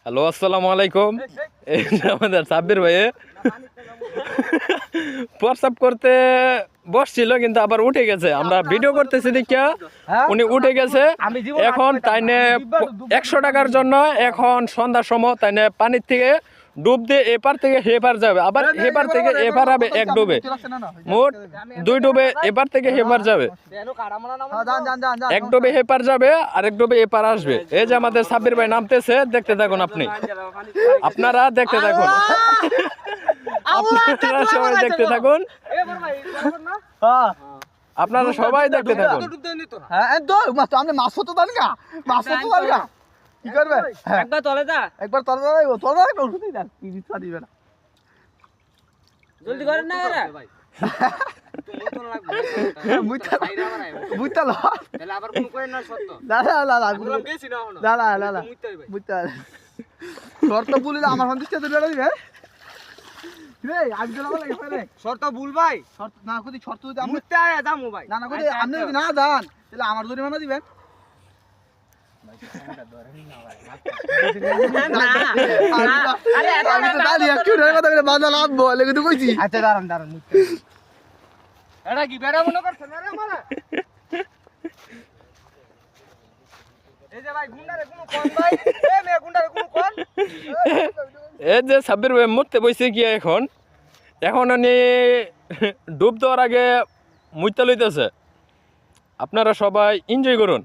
Hello, আসসালামু আলাইকুম। এই যে আমাদের সাব্বির ভাই প্রস্রাব করতে বসছিল কিন্তু আবার উঠে গেছে। আমরা ভিডিও করতেছি দেখিয়া উনি উঠে গেছে। এখন তাইনে 100 টাকার জন্য এখন সন্ধ্যার সময় তাইনে পানির থেকে ডুব দিয়ে এপার থেকে হেপার যাবে, আবার হেপার থেকে এপার হবে এক ডুবে, মোট 2 ডুবে এপার থেকে হেপার যাবে। এক ডুবে হেপার যাবে আর এক ডুবে এপার আসবে। এই যে আমাদের সাব্বির ভাই নামতেছে, দেখতে থাকুন আপনি, আপনারা দেখতে থাকুন, আপনারা সবাই দেখতে থাকুন, আপনারা সবাই দেখতে থাকুন। কি করবে একবার তলে যা, একবার তলবা যাইবো তলবা উঠতেই না কি দিছা দিবে না জলদি করেন না রে ভাই। বুঝতা ল তাহলে আবার কোন করেন না সত্য না না না না আমরা গেছি না হলো না না না না মুইতে ভাই বুঝতা শর্ত বলিলে আমার সন্তুষ্ট দিবে দিবে রে আজ গেল লাগে রে শর্ত ভুল ভাই, শর্ত না কদি শর্ত যদি আমি মুইতে আয়া যামু ভাই। না না কদি আপনি যদি না যান তাহলে আমার জরিমানা দিবেন। আরে আমি তো দাঁড়িয়ে একটু রে কথা করে বাধা লাভ বলে কিন্তু কইছি আচ্ছা দাঁড়ান দাঁড়ান মুইতে এটা কি বেড়া মনে করছেন রে আমারে? এই যে ভাই গুন্ডারে কোনো কোন ভাই, এ মে গুন্ডারে কোনো কোন এই যে সাব্বির ভাই মরতে বসে গিয়ে এখন উনি ডুব দেওয়ার আগে মুইতা লইতেছে। আপনারা সবাই এনজয় করুন।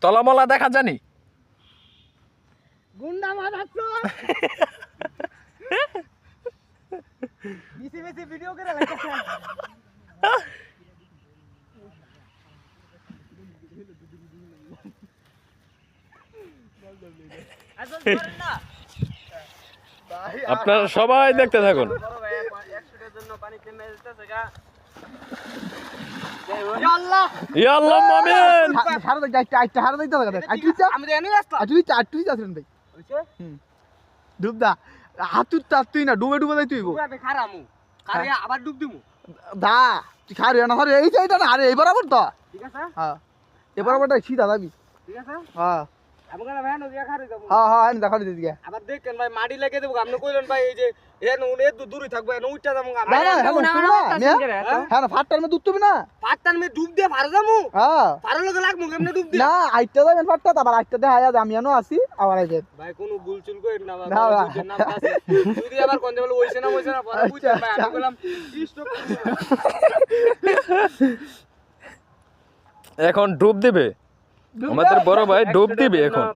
তলামলা দেখা জানি গুন্ডা মারাচ্ছ বিসি বিসি ভিডিও করে লাইতেছে। আসল করেন না আপনারা সবাই দেখতে থাকুন। বড় ভাই 100 এর জন্য পানিতে মেলতেছে গা। ইয়া আল্লাহ ইয়া আল্লাহ আমিন। হারা দেখ আইটা হারা দিতে লাগে আই তুই যা আমি জানি আসলাম তুই যা তুই যাছেন ভাই হইছে ডুব দা হাতুর তা তুই না ডুবে ডুবে যাই তুই গো পুরা খারামু খারে আবার ডুব দিমু। দা তুই খারে না হরে এই চাইটা না আরে এই বরাবর তো ঠিক আছে হ্যাঁ এই বরাবরটা সিধা যাবি ঠিক আছে হ্যাঁ আমাকে না ভ্যান দিয়া খারে যাব। হ্যাঁ হ্যাঁ আমি দেখা দিতে গিয়া আবার দেখেন ভাই মাটি লাগিয়ে দেব। আপনি কইলেন ভাই এই যে এন উনি দূরে থাকবে এন উইটা যাবো। না না হ্যাঁ না ফাটটার মধ্যে উঠতে না পাঁচটার মে ডুব দিয়ে পারে যামু, হ্যাঁ পারে লগে লাগমু কেমনে ডুব দিয়ে। না আইটা যাবেন ফাটটা আবার আইটা দেখা যায় আমি এনো আছি আবার আইছে ভাই কোনো ভুল চুল কইন না ভাই, না, না। বুঝেন না আছে যদি আবার কোন বলে হইছে না পরে বুঝছেন ভাই। আমি বললাম স্টপ এখন ডুব দিবে, আমাদের বড় ভাই ডুব দিবে এখন।